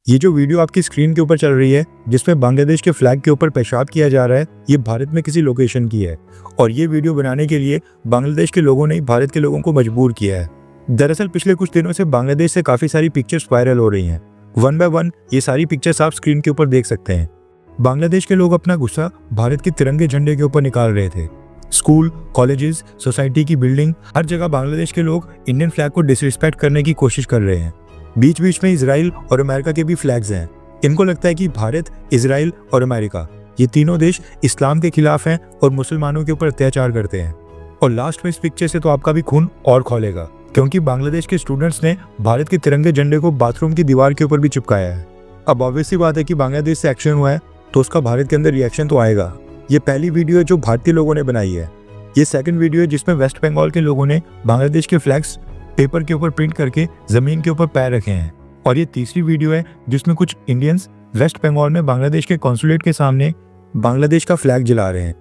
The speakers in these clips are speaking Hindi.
ये जो वीडियो आपकी स्क्रीन के ऊपर चल रही है जिसमें बांग्लादेश के फ्लैग के ऊपर पेशाब किया जा रहा है, ये भारत में किसी लोकेशन की है और ये वीडियो बनाने के लिए बांग्लादेश के लोगों ने भारत के लोगों को मजबूर किया है। दरअसल पिछले कुछ दिनों से बांग्लादेश से काफ़ी सारी पिक्चर्स वायरल हो रही हैं। वन बाय वन ये सारी पिक्चर्स आप स्क्रीन के ऊपर देख सकते हैं। बांग्लादेश के लोग अपना गुस्सा भारत के तिरंगे झंडे के ऊपर निकाल रहे थे। स्कूल, कॉलेजेस, सोसाइटी की बिल्डिंग, हर जगह बांग्लादेश के लोग इंडियन फ्लैग को डिसरिस्पेक्ट करने की कोशिश कर रहे हैं। बीच बीच में इजराइल और अमेरिका के भी फ्लैग्स हैं। इनको लगता है कि भारत, इजराइल और अमेरिका ये तीनों देश इस्लाम के खिलाफ हैं और मुसलमानों के ऊपर अत्याचार करते हैं। और लास्ट में इस पिक्चर से तो आपका भी खून और खौलेगा, क्योंकि बांग्लादेश के स्टूडेंट्स ने भारत के तिरंगे झंडे को बाथरूम की दीवार के ऊपर भी चिपकाया है। अब ऑब्वियस सी बात है कि बांग्लादेश से एक्शन हुआ है तो उसका भारत के अंदर रिएक्शन तो आएगा। ये पहली वीडियो है जो भारतीय लोगों ने बनाई है। ये सेकंड वीडियो है जिसमें वेस्ट बंगाल के लोगों ने बांग्लादेश के फ्लैग्स पेपर के ऊपर प्रिंट करके जमीन के ऊपर पैर रखे हैं। और ये तीसरी वीडियो है जिसमें कुछ इंडियंस वेस्ट बंगाल में बांग्लादेश के कॉन्सुलेट के सामने बांग्लादेश का फ्लैग जला रहे हैं।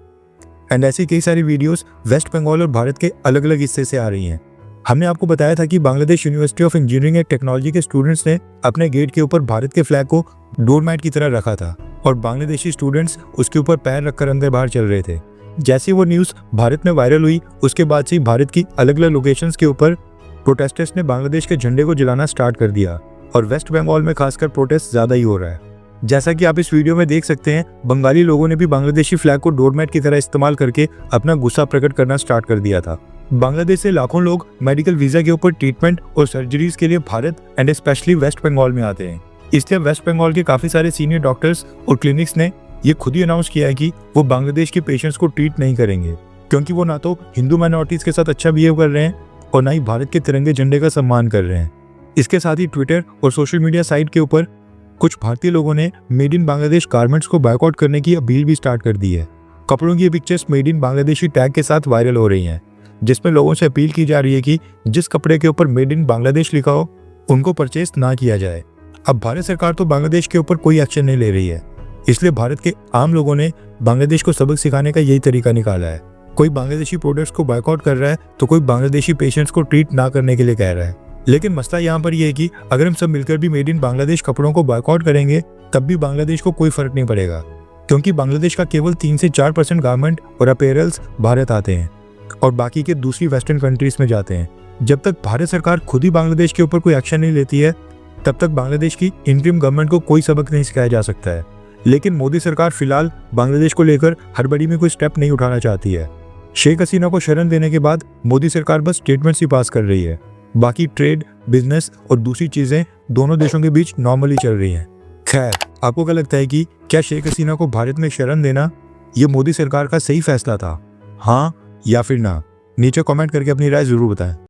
एंड ऐसी कई सारी वीडियोस वेस्ट बंगाल और भारत के अलग अलग हिस्से से आ रही हैं। हमने आपको बताया था कि Bangladesh university of engineering and technology के स्टूडेंट्स ने अपने गेट के ऊपर भारत के फ्लैग को डोरमैट की तरह रखा था और बांग्लादेशी स्टूडेंट्स उसके ऊपर पैर रखकर अंदर बाहर चल रहे थे। जैसे वो न्यूज़ भारत में वायरल हुई उसके बाद से भारत की अलग अलग लोकेशंस के ऊपर प्रोटेस्टर्स ने बांग्लादेश के झंडे को जलाना स्टार्ट कर दिया और वेस्ट बंगाल में खासकर प्रोटेस्ट ज़्यादा ही हो रहा है। जैसा कि आप इस वीडियो में देख सकते हैं, बंगाली लोगों ने भी बांग्लादेशी फ्लैग को डोरमैट की तरह इस्तेमाल करके अपना गुस्सा प्रकट करना स्टार्ट कर दिया था। बांग्लादेश से लाखों लोग मेडिकल वीज़ा के ऊपर ट्रीटमेंट और सर्जरीज के लिए भारत एंड स्पेशली वेस्ट बंगाल में आते हैं। इसलिए वेस्ट बंगाल के काफ़ी सारे सीनियर डॉक्टर्स और क्लिनिक्स ने ये खुद ही अनाउंस किया है कि वो बांग्लादेश के पेशेंट्स को ट्रीट नहीं करेंगे, क्योंकि वो ना तो हिंदू माइनॉरिटीज़ के साथ अच्छा बिहेव कर रहे हैं और ना ही भारत के तिरंगे झंडे का सम्मान कर रहे हैं। इसके साथ ही ट्विटर और सोशल मीडिया साइट के ऊपर कुछ भारतीय लोगों ने मेड इन बांग्लादेश गारमेंट्स को बायकॉट करने की अपील भी स्टार्ट कर दी है। कपड़ों की pictures made in Bangladeshi tag के साथ वायरल हो रही हैं, जिसमें लोगों से अपील की जा रही है कि जिस कपड़े के ऊपर मेड इन बांग्लादेश लिखा हो उनको परचेज ना किया जाए। अब भारत सरकार तो बांग्लादेश के ऊपर कोई एक्शन नहीं ले रही है, इसलिए भारत के आम लोगों ने बांग्लादेश को सबक सिखाने का यही तरीका निकाला है। कोई बांग्लादेशी प्रोडक्ट्स को बायकॉट कर रहा है तो कोई बांग्लादेशी पेशेंट्स को ट्रीट ना करने के लिए कह रहा है। लेकिन मसला यहाँ पर यह है कि अगर हम सब मिलकर भी मेड इन बांग्लादेश कपड़ों को बायकॉट करेंगे तब भी बांग्लादेश को कोई फर्क नहीं पड़ेगा, क्योंकि बांग्लादेश का केवल 3 से 4% गारमेंट और अपैरल्स भारत आते हैं और बाकी के दूसरी वेस्टर्न कंट्रीज में जाते हैं। जब तक भारत सरकार खुद ही बांग्लादेश के ऊपर कोई एक्शन नहीं लेती है तब तक बांग्लादेश की इंटरिम गवर्नमेंट को कोई सबक नहीं सिखाया जा सकता है। लेकिन मोदी सरकार फिलहाल बांग्लादेश को लेकर हड़बड़ी में कोई स्टेप नहीं उठाना चाहती है। शेख हसीना को शरण देने के बाद मोदी सरकार बस स्टेटमेंट्स ही पास कर रही है। बाकी ट्रेड, बिजनेस और दूसरी चीज़ें दोनों देशों के बीच नॉर्मली चल रही हैं। खैर, आपको क्या लगता है कि क्या शेख हसीना को भारत में शरण देना ये मोदी सरकार का सही फैसला था? हाँ या फिर ना? नीचे कमेंट करके अपनी राय ज़रूर बताएं।